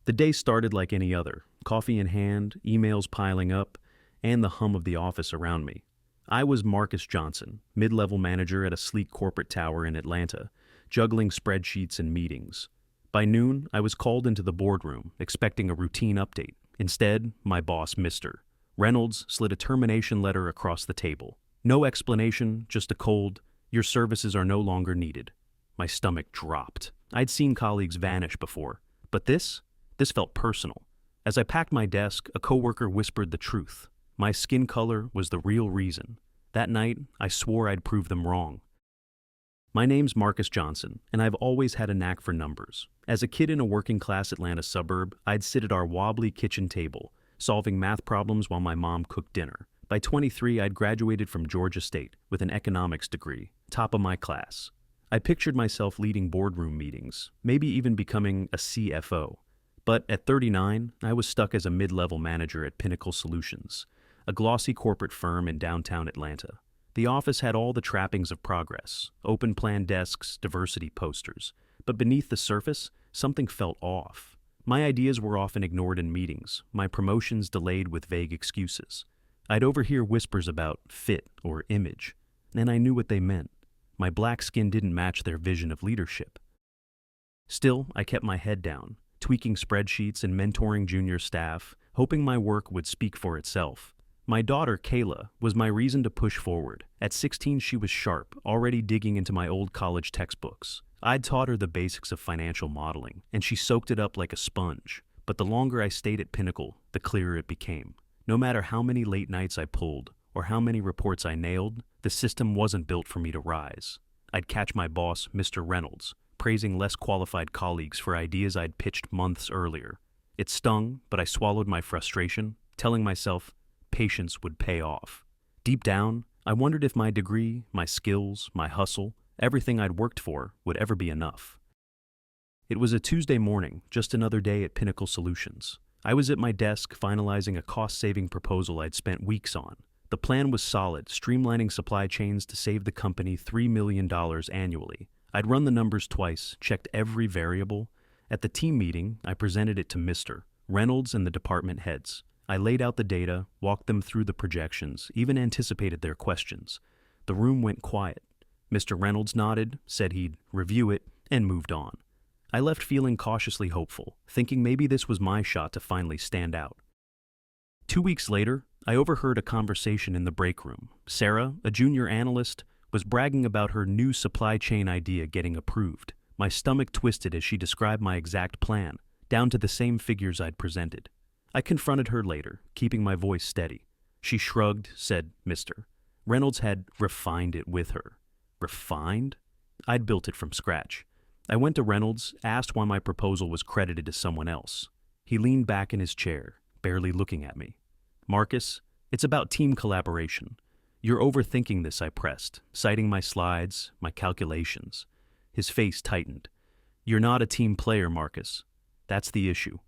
The day started like any other, coffee in hand, emails piling up, and the hum of the office around me. I was Marcus Johnson, mid-level manager at a sleek corporate tower in Atlanta, juggling spreadsheets and meetings. By noon, I was called into the boardroom, expecting a routine update. Instead, my boss, Mr. Reynolds, slid a termination letter across the table. No explanation, just a cold, "Your services are no longer needed." My stomach dropped. I'd seen colleagues vanish before, but this felt personal. As I packed my desk, a coworker whispered the truth. My skin color was the real reason. That night, I swore I'd prove them wrong. My name's Marcus Johnson, and I've always had a knack for numbers. As a kid in a working-class Atlanta suburb, I'd sit at our wobbly kitchen table, solving math problems while my mom cooked dinner. By 23, I'd graduated from Georgia State with an economics degree, top of my class. I pictured myself leading boardroom meetings, maybe even becoming a CFO. But at 39, I was stuck as a mid-level manager at Pinnacle Solutions, a glossy corporate firm in downtown Atlanta. The office had all the trappings of progress, open-plan desks, diversity posters. But beneath the surface, something felt off. My ideas were often ignored in meetings, my promotions delayed with vague excuses. I'd overhear whispers about fit or image, and I knew what they meant. My black skin didn't match their vision of leadership. Still, I kept my head down, tweaking spreadsheets and mentoring junior staff, hoping my work would speak for itself. My daughter, Kayla, was my reason to push forward. At 16, she was sharp, already digging into my old college textbooks. I'd taught her the basics of financial modeling, and she soaked it up like a sponge. But the longer I stayed at Pinnacle, the clearer it became. No matter how many late nights I pulled, or how many reports I nailed, the system wasn't built for me to rise. I'd catch my boss, Mr. Reynolds, praising less qualified colleagues for ideas I'd pitched months earlier. It stung, but I swallowed my frustration, telling myself patience would pay off. Deep down, I wondered if my degree, my skills, my hustle, everything I'd worked for would ever be enough. It was a Tuesday morning, just another day at Pinnacle Solutions. I was at my desk finalizing a cost-saving proposal I'd spent weeks on. The plan was solid, streamlining supply chains to save the company $3 million annually. I'd run the numbers twice, checked every variable. At the team meeting, I presented it to Mr. Reynolds and the department heads. I laid out the data, walked them through the projections, even anticipated their questions. The room went quiet. Mr. Reynolds nodded, said he'd review it, and moved on. I left feeling cautiously hopeful, thinking maybe this was my shot to finally stand out. 2 weeks later, I overheard a conversation in the break room. Sarah, a junior analyst, was bragging about her new supply chain idea getting approved. My stomach twisted as she described my exact plan, down to the same figures I'd presented. I confronted her later, keeping my voice steady. She shrugged, said, "Mr. Reynolds had refined it with her." Refined? I'd built it from scratch. I went to Reynolds, asked why my proposal was credited to someone else. He leaned back in his chair, barely looking at me. "Marcus, it's about team collaboration. You're overthinking this," I pressed, citing my slides, my calculations. His face tightened. "You're not a team player, Marcus. That's the issue."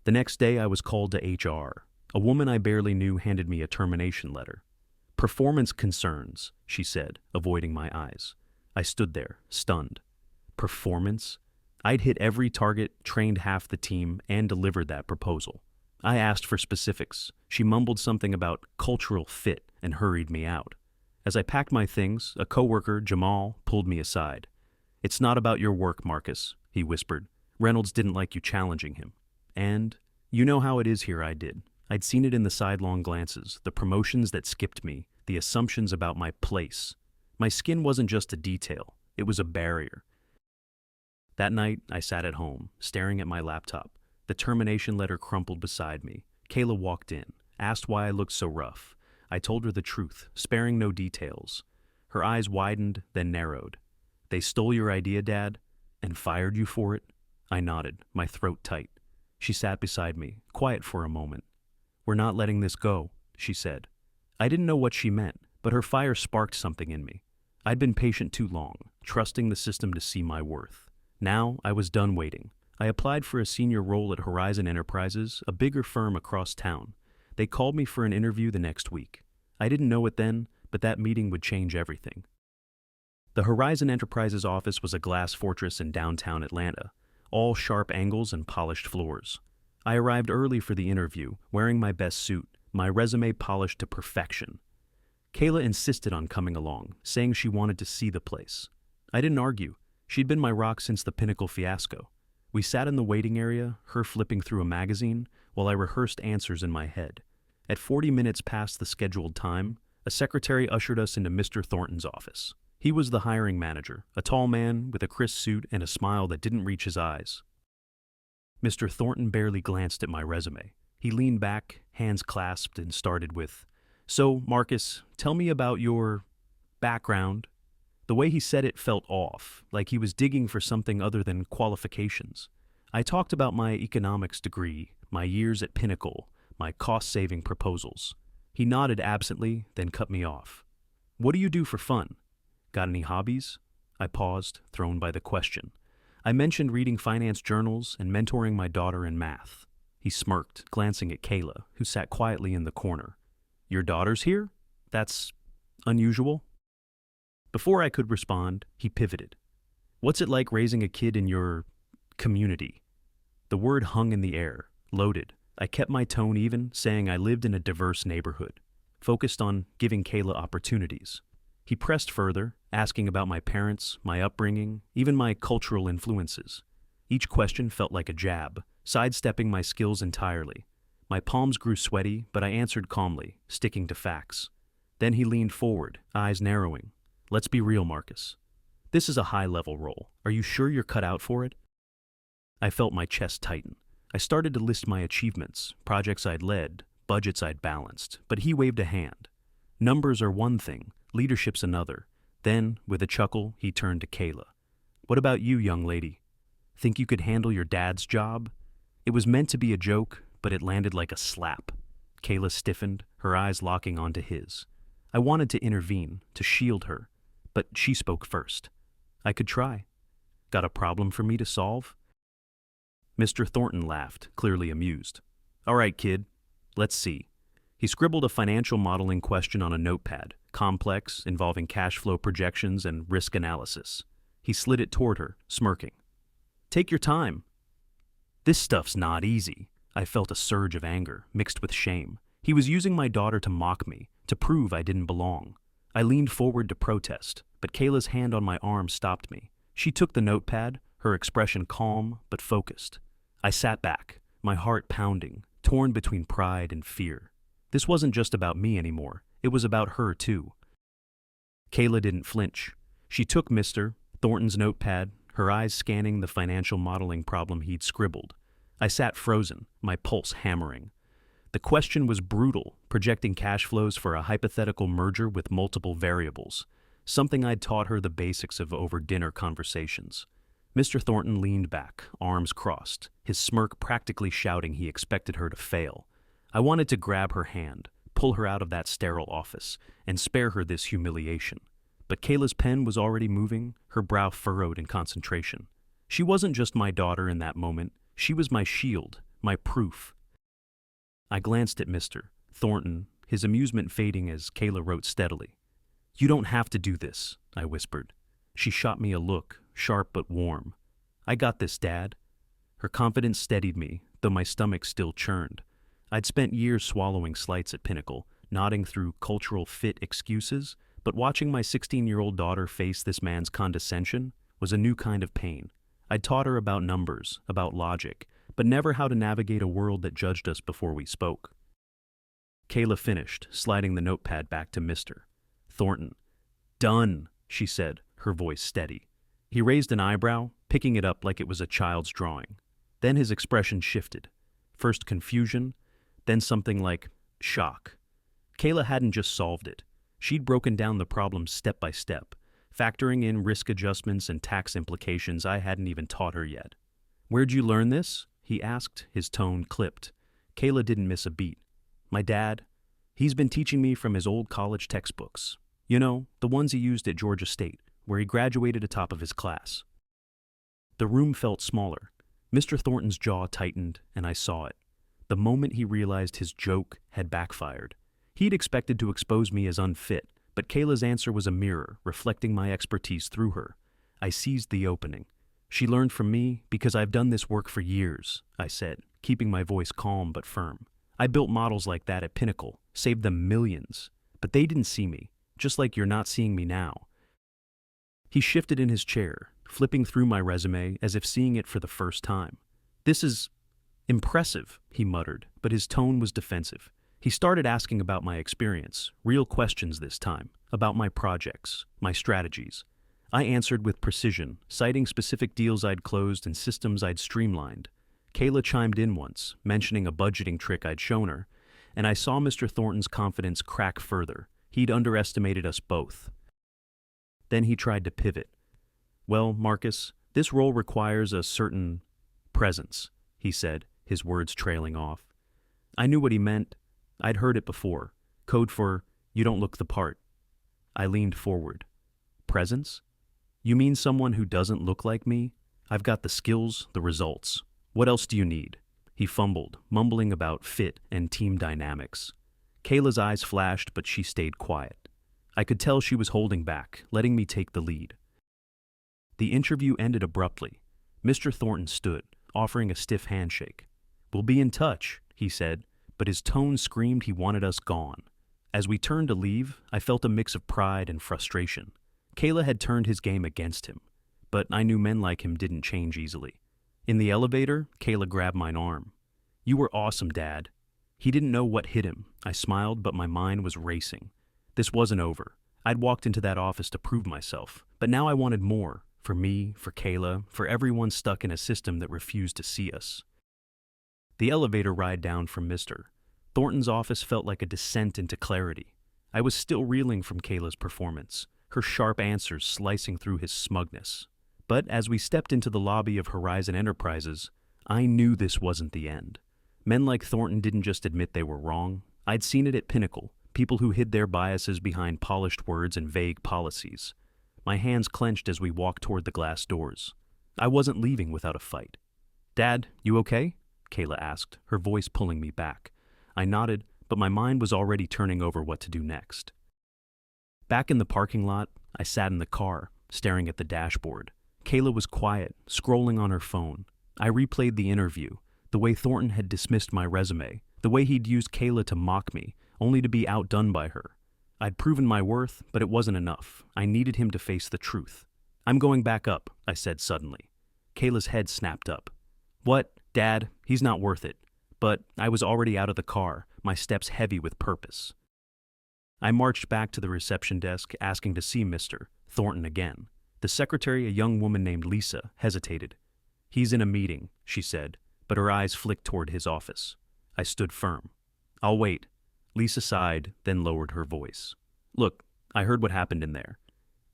The next day I was called to HR. A woman I barely knew handed me a termination letter. "Performance concerns," she said, avoiding my eyes. I stood there, stunned. Performance? I'd hit every target, trained half the team, and delivered that proposal. I asked for specifics. She mumbled something about cultural fit and hurried me out. As I packed my things, a coworker, Jamal, pulled me aside. "It's not about your work, Marcus," he whispered. "Reynolds didn't like you challenging him." And, "You know how it is here," I did. I'd seen it in the sidelong glances, the promotions that skipped me, the assumptions about my place. My skin wasn't just a detail, it was a barrier. That night, I sat at home, staring at my laptop. The termination letter crumpled beside me. Kayla walked in, asked why I looked so rough. I told her the truth, sparing no details. Her eyes widened, then narrowed. "They stole your idea, Dad, and fired you for it?" I nodded, my throat tight. She sat beside me, quiet for a moment. "We're not letting this go," she said. I didn't know what she meant, but her fire sparked something in me. I'd been patient too long, trusting the system to see my worth. Now I was done waiting. I applied for a senior role at Horizon Enterprises, a bigger firm across town. They called me for an interview the next week. I didn't know it then, but that meeting would change everything. The Horizon Enterprises office was a glass fortress in downtown Atlanta. all sharp angles and polished floors. I arrived early for the interview, wearing my best suit, my resume polished to perfection. Kayla insisted on coming along, saying she wanted to see the place. I didn't argue. She'd been my rock since the Pinnacle fiasco. We sat in the waiting area, her flipping through a magazine, while I rehearsed answers in my head. At 40 minutes past the scheduled time, a secretary ushered us into Mr. Thornton's office. He was the hiring manager, a tall man with a crisp suit and a smile that didn't reach his eyes. Mr. Thornton barely glanced at my resume. He leaned back, hands clasped, and started with, "So, Marcus, tell me about your background." The way he said it felt off, like he was digging for something other than qualifications. I talked about my economics degree, my years at Pinnacle, my cost-saving proposals. He nodded absently, then cut me off. "What do you do for fun? Got any hobbies?" I paused, thrown by the question. I mentioned reading finance journals and mentoring my daughter in math. He smirked, glancing at Kayla, who sat quietly in the corner. "Your daughter's here? That's unusual." Before I could respond, he pivoted. "What's it like raising a kid in your community?" The word hung in the air, loaded. I kept my tone even, saying I lived in a diverse neighborhood, focused on giving Kayla opportunities. He pressed further, asking about my parents, my upbringing, even my cultural influences. Each question felt like a jab, sidestepping my skills entirely. My palms grew sweaty, but I answered calmly, sticking to facts. Then he leaned forward, eyes narrowing. "Let's be real, Marcus. This is a high-level role. Are you sure you're cut out for it?" I felt my chest tighten. I started to list my achievements, projects I'd led, budgets I'd balanced, but he waved a hand. "Numbers are one thing, leadership's another." Then, with a chuckle, he turned to Kayla. "What about you, young lady? Think you could handle your dad's job?" It was meant to be a joke, but it landed like a slap. Kayla stiffened, her eyes locking onto his. I wanted to intervene, to shield her, but she spoke first. "I could try. Got a problem for me to solve?" Mr. Thornton laughed, clearly amused. "All right, kid. Let's see." He scribbled a financial modeling question on a notepad, complex, involving cash flow projections and risk analysis. He slid it toward her, smirking. "Take your time." "This stuff's not easy." I felt a surge of anger, mixed with shame. He was using my daughter to mock me, to prove I didn't belong. I leaned forward to protest, but Kayla's hand on my arm stopped me. She took the notepad, her expression calm but focused. I sat back, my heart pounding, torn between pride and fear. This wasn't just about me anymore. It was about her, too. Kayla didn't flinch. She took Mr. Thornton's notepad, her eyes scanning the financial modeling problem he'd scribbled. I sat frozen, my pulse hammering. The question was brutal, projecting cash flows for a hypothetical merger with multiple variables, something I'd taught her the basics of over dinner conversations. Mr. Thornton leaned back, arms crossed, his smirk practically shouting he expected her to fail. I wanted to grab her hand, pull her out of that sterile office, and spare her this humiliation. But Kayla's pen was already moving, her brow furrowed in concentration. She wasn't just my daughter in that moment, she was my shield, my proof. I glanced at Mr. Thornton, his amusement fading as Kayla wrote steadily. "You don't have to do this," I whispered. She shot me a look, sharp but warm. "I got this, Dad." Her confidence steadied me, though my stomach still churned. I'd spent years swallowing slights at Pinnacle, nodding through cultural fit excuses, but watching my 16-year-old daughter face this man's condescension was a new kind of pain. I'd taught her about numbers, about logic, but never how to navigate a world that judged us before we spoke. Kayla finished, sliding the notepad back to Mr. Thornton. "Done," she said, her voice steady. He raised an eyebrow, picking it up like it was a child's drawing. Then his expression shifted. First confusion, then something like shock. Kayla hadn't just solved it. She'd broken down the problem step by step, factoring in risk adjustments and tax implications I hadn't even taught her yet. "Where'd you learn this?" he asked, his tone clipped. Kayla didn't miss a beat. "My dad, he's been teaching me from his old college textbooks. You know, the ones he used at Georgia State, where he graduated atop of his class." The room felt smaller. Mr. Thornton's jaw tightened, and I saw it. The moment he realized his joke had backfired. He'd expected to expose me as unfit, but Kayla's answer was a mirror, reflecting my expertise through her. I seized the opening. She learned from me because I've done this work for years, I said, keeping my voice calm but firm. I built models like that at Pinnacle, saved them millions, but they didn't see me, just like you're not seeing me now. He shifted in his chair, flipping through my resume as if seeing it for the first time. This is impressive, he muttered, but his tone was defensive. He started asking about my experience, real questions this time, about my projects, my strategies. I answered with precision, citing specific deals I'd closed and systems I'd streamlined. Kayla chimed in once, mentioning a budgeting trick I'd shown her, and I saw Mr. Thornton's confidence crack further. He'd underestimated us both. Then he tried to pivot. Well, Marcus, this role requires a certain presence, he said, his words trailing off. I knew what he meant. I'd heard it before. Code for, you don't look the part. I leaned forward. Presence? You mean someone who doesn't look like me? I've got the skills, the results. What else do you need? He fumbled, mumbling about fit and team dynamics. Kayla's eyes flashed, but she stayed quiet. I could tell she was holding back, letting me take the lead. The interview ended abruptly. Mr. Thornton stood, offering a stiff handshake. We'll be in touch, he said, but his tone screamed he wanted us gone. As we turned to leave, I felt a mix of pride and frustration. Kayla had turned his game against him, but I knew men like him didn't change easily. In the elevator, Kayla grabbed my arm. You were awesome, Dad. He didn't know what hit him. I smiled, but my mind was racing. This wasn't over. I'd walked into that office to prove myself, but now I wanted more. For me, for Kayla, for everyone stuck in a system that refused to see us. The elevator ride down from Mr. Thornton's office felt like a descent into clarity. I was still reeling from Kayla's performance, her sharp answers slicing through his smugness. But as we stepped into the lobby of Horizon Enterprises, I knew this wasn't the end. Men like Thornton didn't just admit they were wrong. I'd seen it at Pinnacle, people who hid their biases behind polished words and vague policies. My hands clenched as we walked toward the glass doors. I wasn't leaving without a fight. Dad, you okay? Kayla asked, her voice pulling me back. I nodded, but my mind was already turning over what to do next. Back in the parking lot, I sat in the car, staring at the dashboard. Kayla was quiet, scrolling on her phone. I replayed the interview, the way Thornton had dismissed my resume, the way he'd used Kayla to mock me, only to be outdone by her. I'd proven my worth, but it wasn't enough. I needed him to face the truth. I'm going back up, I said suddenly. Kayla's head snapped up. What, Dad? He's not worth it. But I was already out of the car, my steps heavy with purpose. I marched back to the reception desk, asking to see Mr. Thornton again. The secretary, a young woman named Lisa, hesitated. He's in a meeting, she said, but her eyes flicked toward his office. I stood firm. I'll wait. Lisa sighed, then lowered her voice. Look, I heard what happened in there.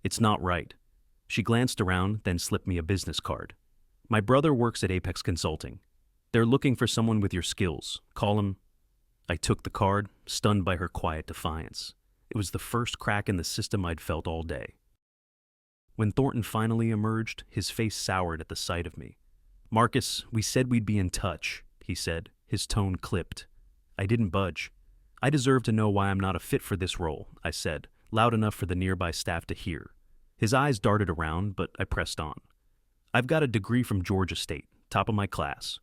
It's not right. She glanced around, then slipped me a business card. My brother works at Apex Consulting. They're looking for someone with your skills. Call him. I took the card, stunned by her quiet defiance. It was the first crack in the system I'd felt all day. When Thornton finally emerged, his face soured at the sight of me. Marcus, we said we'd be in touch, he said, his tone clipped. I didn't budge. I deserve to know why I'm not a fit for this role, I said, loud enough for the nearby staff to hear. His eyes darted around, but I pressed on. I've got a degree from Georgia State, top of my class.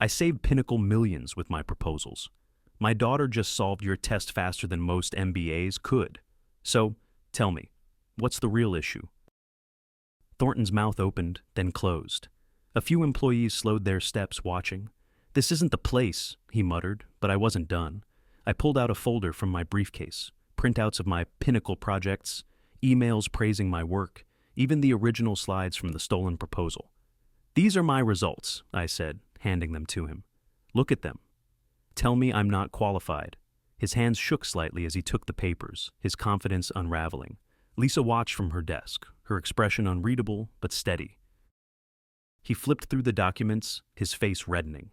I saved Pinnacle millions with my proposals. My daughter just solved your test faster than most MBAs could. So, tell me, what's the real issue? Thornton's mouth opened, then closed. A few employees slowed their steps, watching. This isn't the place, he muttered, but I wasn't done. I pulled out a folder from my briefcase, printouts of my Pinnacle projects, emails praising my work, even the original slides from the stolen proposal. These are my results, I said, handing them to him. Look at them. Tell me I'm not qualified. His hands shook slightly as he took the papers, his confidence unraveling. Lisa watched from her desk, her expression unreadable but steady. He flipped through the documents, his face reddening.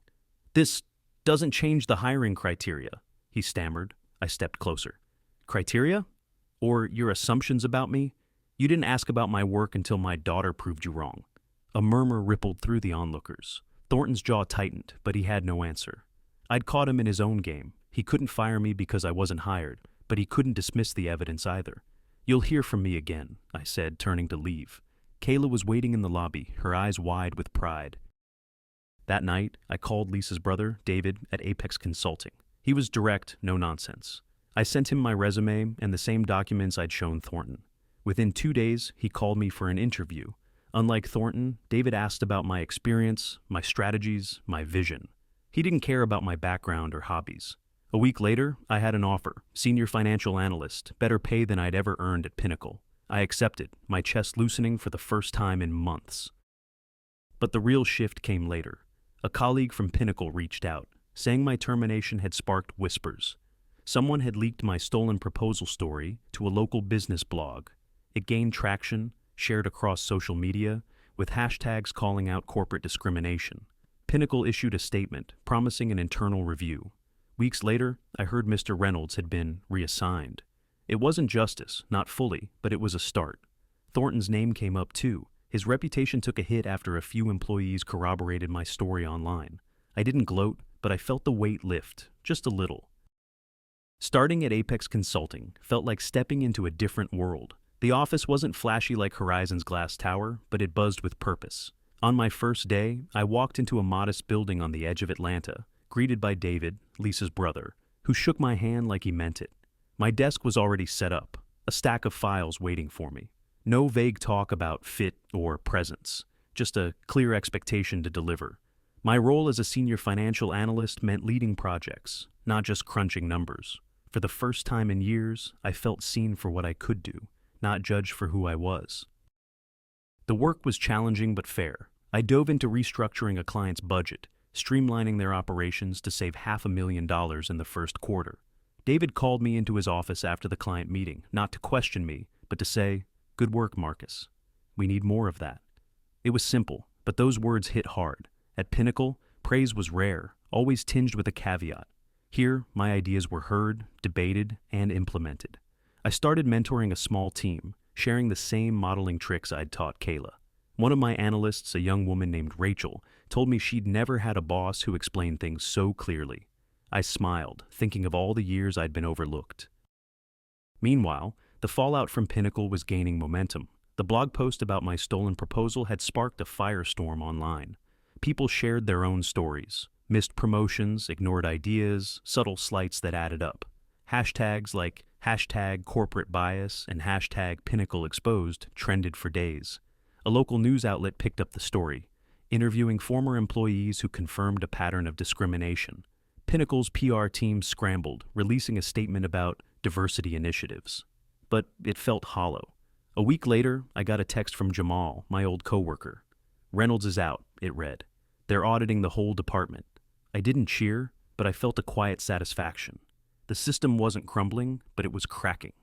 This doesn't change the hiring criteria, he stammered. I stepped closer. Criteria? Or your assumptions about me? You didn't ask about my work until my daughter proved you wrong. A murmur rippled through the onlookers. Thornton's jaw tightened, but he had no answer. I'd caught him in his own game. He couldn't fire me because I wasn't hired, but he couldn't dismiss the evidence either. You'll hear from me again, I said, turning to leave. Kayla was waiting in the lobby, her eyes wide with pride. That night, I called Lisa's brother, David, at Apex Consulting. He was direct, no nonsense. I sent him my resume and the same documents I'd shown Thornton. Within 2 days, he called me for an interview. Unlike Thornton, David asked about my experience, my strategies, my vision. He didn't care about my background or hobbies. A week later, I had an offer, senior financial analyst, better pay than I'd ever earned at Pinnacle. I accepted, my chest loosening for the first time in months. But the real shift came later. A colleague from Pinnacle reached out, saying my termination had sparked whispers. Someone had leaked my stolen proposal story to a local business blog. It gained traction, shared across social media, with hashtags calling out corporate discrimination. Pinnacle issued a statement promising an internal review. Weeks later, I heard Mr. Reynolds had been reassigned. It wasn't justice, not fully, but it was a start. Thornton's name came up too. His reputation took a hit after a few employees corroborated my story online. I didn't gloat, but I felt the weight lift, just a little. Starting at Apex Consulting felt like stepping into a different world. The office wasn't flashy like Horizon's glass tower, but it buzzed with purpose. On my first day, I walked into a modest building on the edge of Atlanta, greeted by David, Lisa's brother, who shook my hand like he meant it. My desk was already set up, a stack of files waiting for me. No vague talk about fit or presence, just a clear expectation to deliver. My role as a senior financial analyst meant leading projects, not just crunching numbers. For the first time in years, I felt seen for what I could do, not judged for who I was. The work was challenging but fair. I dove into restructuring a client's budget, streamlining their operations to save $500,000 in the first quarter. David called me into his office after the client meeting, not to question me, but to say, "Good work, Marcus. We need more of that." It was simple, but those words hit hard. At Pinnacle, praise was rare, always tinged with a caveat. Here, my ideas were heard, debated, and implemented. I started mentoring a small team, sharing the same modeling tricks I'd taught Kayla. One of my analysts, a young woman named Rachel, told me she'd never had a boss who explained things so clearly. I smiled, thinking of all the years I'd been overlooked. Meanwhile, the fallout from Pinnacle was gaining momentum. The blog post about my stolen proposal had sparked a firestorm online. People shared their own stories, missed promotions, ignored ideas, subtle slights that added up. Hashtags like #corporate-bias and #Pinnacle-exposed trended for days. A local news outlet picked up the story, interviewing former employees who confirmed a pattern of discrimination. Pinnacle's PR team scrambled, releasing a statement about diversity initiatives. But it felt hollow. A week later, I got a text from Jamal, my old coworker. "Reynolds is out," it read. "They're auditing the whole department." I didn't cheer, but I felt a quiet satisfaction. The system wasn't crumbling, but it was cracking.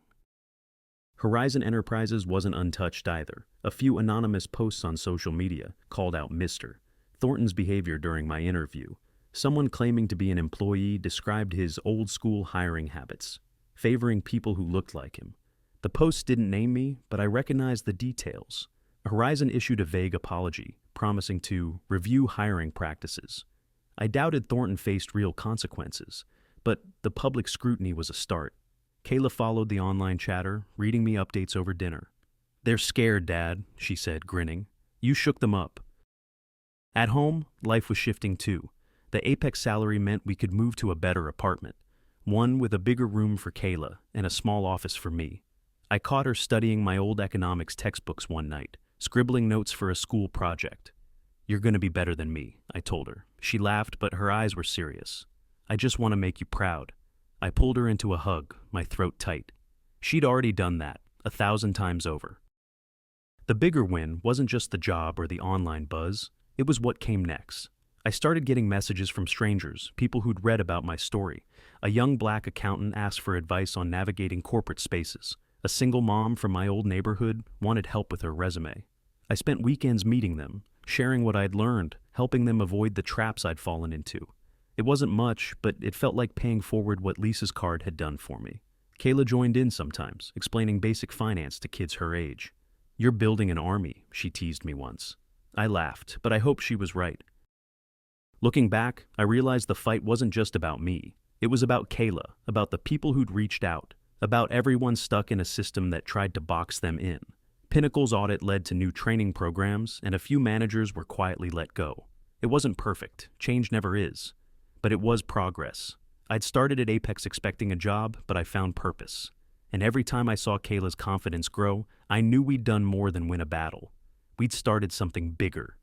Horizon Enterprises wasn't untouched either. A few anonymous posts on social media called out Mr. Thornton's behavior during my interview. Someone claiming to be an employee described his old-school hiring habits, favoring people who looked like him. The posts didn't name me, but I recognized the details. Horizon issued a vague apology, promising to review hiring practices. I doubted Thornton faced real consequences, but the public scrutiny was a start. Kayla followed the online chatter, reading me updates over dinner. "They're scared, Dad," she said, grinning. "You shook them up." At home, life was shifting too. The Apex salary meant we could move to a better apartment, one with a bigger room for Kayla and a small office for me. I caught her studying my old economics textbooks one night, scribbling notes for a school project. "You're going to be better than me," I told her. She laughed, but her eyes were serious. "I just want to make you proud." I pulled her into a hug, my throat tight. She'd already done that, 1,000 times over. The bigger win wasn't just the job or the online buzz, it was what came next. I started getting messages from strangers, people who'd read about my story. A young black accountant asked for advice on navigating corporate spaces. A single mom from my old neighborhood wanted help with her resume. I spent weekends meeting them, sharing what I'd learned, helping them avoid the traps I'd fallen into. It wasn't much, but it felt like paying forward what Lisa's card had done for me. Kayla joined in sometimes, explaining basic finance to kids her age. "You're building an army," she teased me once. I laughed, but I hoped she was right. Looking back, I realized the fight wasn't just about me. It was about Kayla, about the people who'd reached out, about everyone stuck in a system that tried to box them in. Pinnacle's audit led to new training programs, and a few managers were quietly let go. It wasn't perfect, change never is, but it was progress. I'd started at Apex expecting a job, but I found purpose. And every time I saw Kayla's confidence grow, I knew we'd done more than win a battle. We'd started something bigger.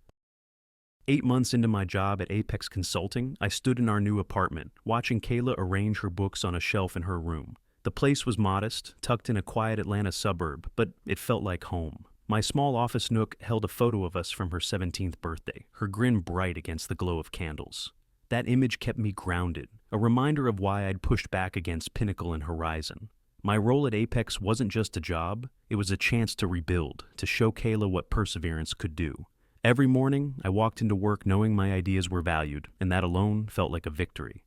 8 months into my job at Apex Consulting, I stood in our new apartment, watching Kayla arrange her books on a shelf in her room. The place was modest, tucked in a quiet Atlanta suburb, but it felt like home. My small office nook held a photo of us from her 17th birthday, her grin bright against the glow of candles. That image kept me grounded, a reminder of why I'd pushed back against Pinnacle and Horizon. My role at Apex wasn't just a job, it was a chance to rebuild, to show Kayla what perseverance could do. Every morning, I walked into work knowing my ideas were valued, and that alone felt like a victory.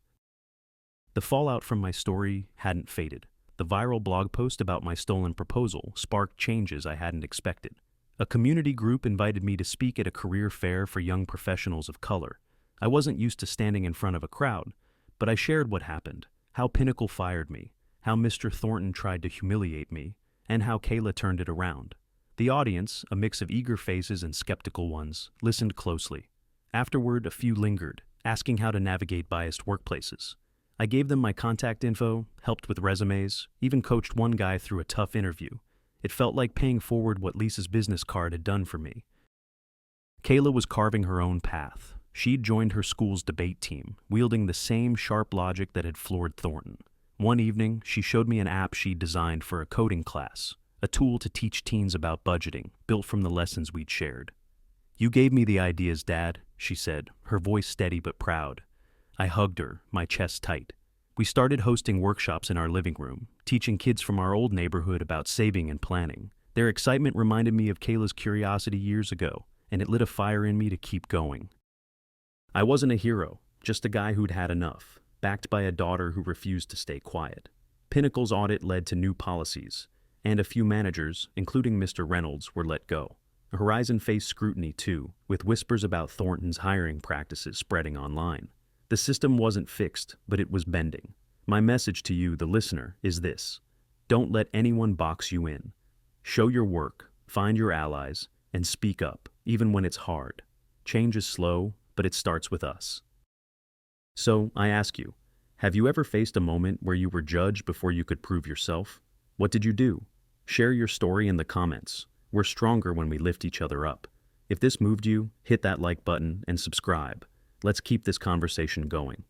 The fallout from my story hadn't faded. The viral blog post about my stolen proposal sparked changes I hadn't expected. A community group invited me to speak at a career fair for young professionals of color. I wasn't used to standing in front of a crowd, but I shared what happened, how Pinnacle fired me, how Mr. Thornton tried to humiliate me, and how Kayla turned it around. The audience, a mix of eager faces and skeptical ones, listened closely. Afterward, a few lingered, asking how to navigate biased workplaces. I gave them my contact info, helped with resumes, even coached one guy through a tough interview. It felt like paying forward what Lisa's business card had done for me. Kayla was carving her own path. She'd joined her school's debate team, wielding the same sharp logic that had floored Thornton. One evening, she showed me an app she'd designed for a coding class, a tool to teach teens about budgeting, built from the lessons we'd shared. "You gave me the ideas, Dad," she said, her voice steady but proud. I hugged her, my chest tight. We started hosting workshops in our living room, teaching kids from our old neighborhood about saving and planning. Their excitement reminded me of Kayla's curiosity years ago, and it lit a fire in me to keep going. I wasn't a hero, just a guy who'd had enough, backed by a daughter who refused to stay quiet. Pinnacle's audit led to new policies, and a few managers, including Mr. Reynolds, were let go. Horizon faced scrutiny too, with whispers about Thornton's hiring practices spreading online. The system wasn't fixed, but it was bending. My message to you, the listener, is this: don't let anyone box you in. Show your work, find your allies, and speak up, even when it's hard. Change is slow, but it starts with us. So, I ask you, have you ever faced a moment where you were judged before you could prove yourself? What did you do? Share your story in the comments. We're stronger when we lift each other up. If this moved you, hit that like button and subscribe. Let's keep this conversation going.